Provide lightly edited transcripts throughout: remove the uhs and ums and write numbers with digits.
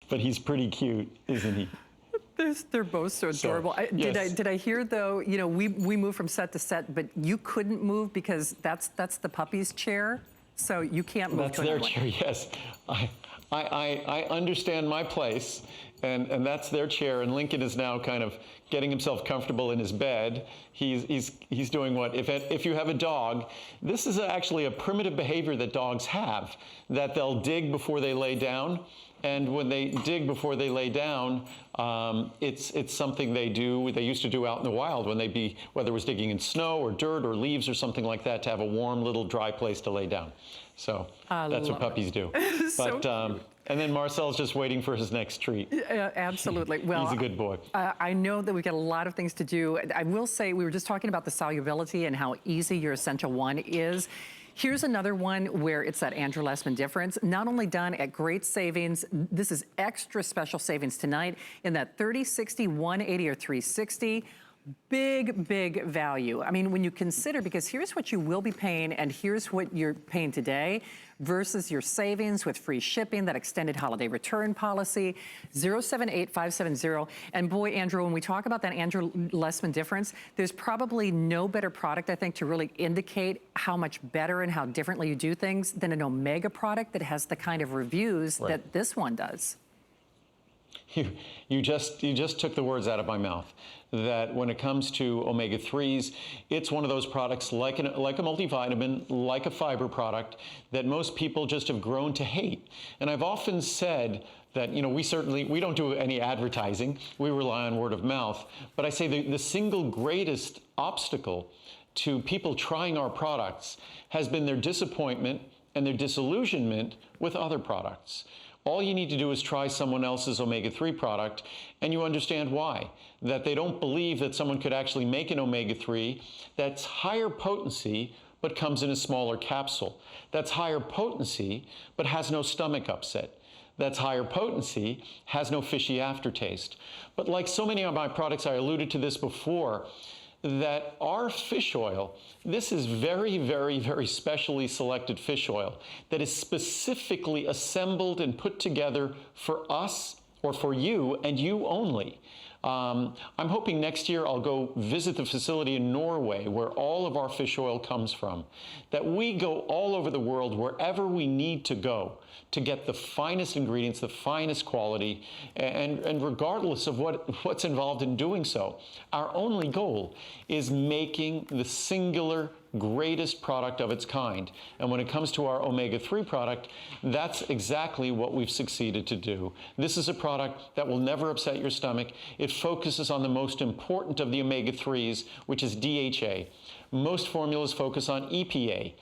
but he's pretty cute, isn't he? They're both so adorable. Yes. Did I hear though, you know, we move from set to set, but you couldn't move because that's the puppy's chair, so you can't move. That's their chair, yes. I understand my place, and that's their chair, and Lincoln is now kind of getting himself comfortable in his bed. He's doing what, if you have a dog, this is actually a primitive behavior that dogs have, that they'll dig before they lay down. And when they dig before they lay down, it's something they do. They used to do out in the wild when whether it was digging in snow or dirt or leaves or something like that, to have a warm little dry place to lay down. So that's what puppies do. So and then Marcel's just waiting for his next treat. Absolutely. Well, he's a good boy. I know that we've got a lot of things to do. I will say, we were just talking about the solubility and how easy your Essential One is. Here's another one where it's that Andrew Lessman difference. Not only done at great savings, this is extra special savings tonight in that 30, 60, 180, or 360. Big, big value. I mean, when you consider, because here's what you will be paying and here's what you're paying today versus your savings with free shipping, that extended holiday return policy, 078570. And boy, Andrew, when we talk about that Andrew Lessman difference, there's probably no better product, I think, to really indicate how much better and how differently you do things than an Omega product that has the kind of reviews that this one does. You just took the words out of my mouth. That when it comes to omega-3s, it's one of those products like a multivitamin, like a fiber product, that most people just have grown to hate. And I've often said that, you know, we don't do any advertising. We rely on word of mouth. But I say the single greatest obstacle to people trying our products has been their disappointment and their disillusionment with other products. All you need to do is try someone else's omega-3 product, and you understand why. That they don't believe that someone could actually make an omega-3 that's higher potency, but comes in a smaller capsule. That's higher potency, but has no stomach upset. That's higher potency, has no fishy aftertaste. But like so many of my products, I alluded to this before, that our fish oil, this is very, very, very specially selected fish oil that is specifically assembled and put together for us or for you and you only. I'm hoping next year I'll go visit the facility in Norway where all of our fish oil comes from, that we go all over the world wherever we need to go to get the finest ingredients, the finest quality, and regardless of what's involved in doing so, our only goal is making the singular greatest product of its kind. And when it comes to our omega-3 product, that's exactly what we've succeeded to do. This is a product that will never upset your stomach. It focuses on the most important of the omega-3s, which is DHA. Most formulas focus on EPA.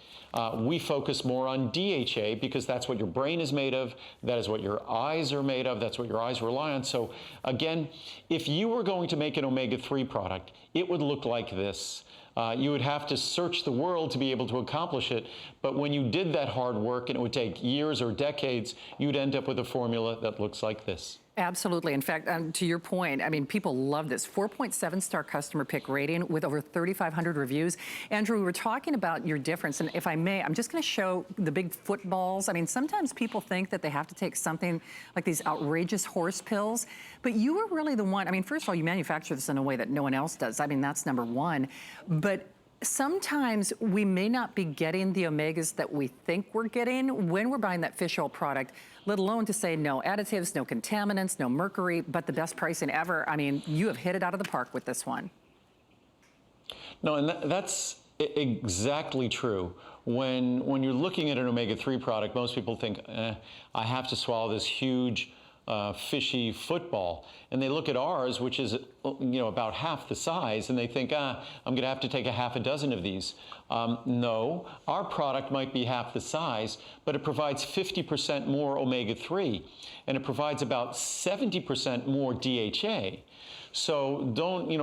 We focus more on DHA because that's what your brain is made of, that is what your eyes are made of, that's what your eyes rely on. So again, if you were going to make an omega-3 product, it would look like this. You would have to search the world to be able to accomplish it, but when you did that hard work, and it would take years or decades, you'd end up with a formula that looks like this. Absolutely. In fact, to your point, I mean, people love this. 4.7-star customer pick rating with over 3,500 reviews. Andrew, we were talking about your difference, and if I may, I'm just going to show the big footballs. I mean, sometimes people think that they have to take something like these outrageous horse pills, but you were really the one. I mean, first of all, you manufacture this in a way that no one else does. I mean, that's number one. But sometimes we may not be getting the omegas that we think we're getting when we're buying that fish oil product, let alone to say no additives, no contaminants, no mercury, but the best pricing ever. I mean, you have hit it out of the park with this one. No, and that's exactly true. When you're looking at an omega-3 product, most people think, I have to swallow this huge fishy football, and they look at ours, which is about half the size, and they think, I'm going to have to take a half a dozen of these. No, our product might be half the size, but it provides 50% more omega-3, and it provides about 70% more DHA. So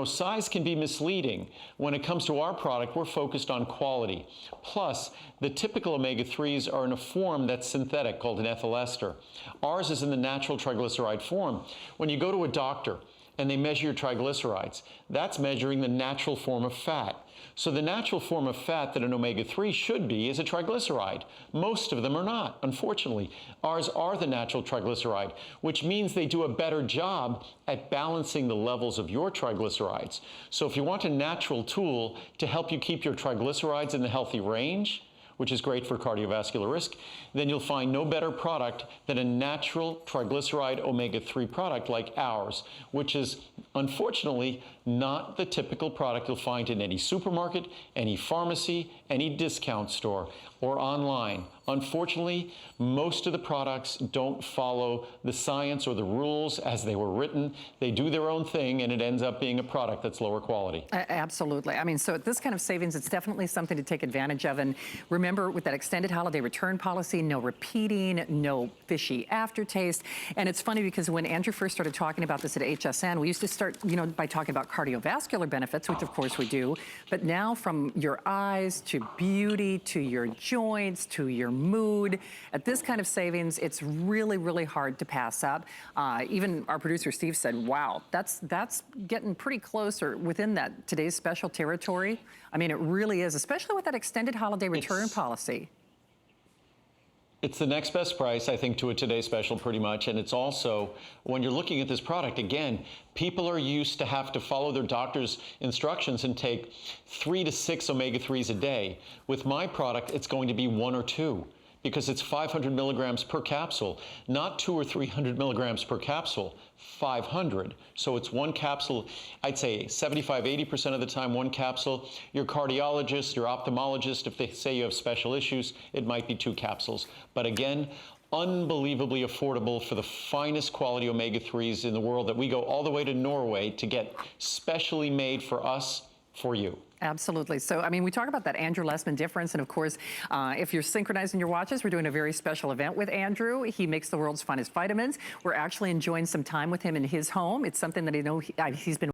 size can be misleading. When it comes to our product, we're focused on quality. Plus, the typical omega-3s are in a form that's synthetic called an ethyl ester. Ours is in the natural triglyceride form. When you go to a doctor and they measure your triglycerides. That's measuring the natural form of fat. So the natural form of fat that an omega-3 should be is a triglyceride. Most of them are not, unfortunately. Ours are the natural triglyceride, which means they do a better job at balancing the levels of your triglycerides. So if you want a natural tool to help you keep your triglycerides in the healthy range, which is great for cardiovascular risk, then you'll find no better product than a natural triglyceride omega-3 product like ours, which is unfortunately not the typical product you'll find in any supermarket, any pharmacy, any discount store, or online. Unfortunately, most of the products don't follow the science or the rules as they were written. They do their own thing, and it ends up being a product that's lower quality. Absolutely. I mean, so at this kind of savings, it's definitely something to take advantage of. And remember, with that extended holiday return policy, no repeating, no fishy aftertaste. And it's funny because when Andrew first started talking about this at HSN, we used to start, by talking about cardiovascular benefits, which of course we do. But now from your eyes to beauty to your joints to your mood, at this kind of savings, it's really, really hard to pass up. Even our producer Steve said, wow, that's getting pretty close or within that today's special territory. I mean, it really is, especially with that extended holiday return policy. It's the next best price, I think, to a Today Special pretty much. And it's also, when you're looking at this product, again, people are used to have to follow their doctor's instructions and take 3 to 6 omega-3s a day. With my product, it's going to be 1 or 2. Because it's 500 milligrams per capsule, not 200 or 300 milligrams per capsule, 500. So it's one capsule, I'd say 75, 80% of the time, one capsule. Your cardiologist, your ophthalmologist, if they say you have special issues, it might be 2 capsules. But again, unbelievably affordable for the finest quality omega-3s in the world that we go all the way to Norway to get specially made for us, for you. Absolutely. So, I mean, we talk about that Andrew Lessman difference. And of course, if you're synchronizing your watches, we're doing a very special event with Andrew. He makes the world's finest vitamins. We're actually enjoying some time with him in his home. It's something that I know he's been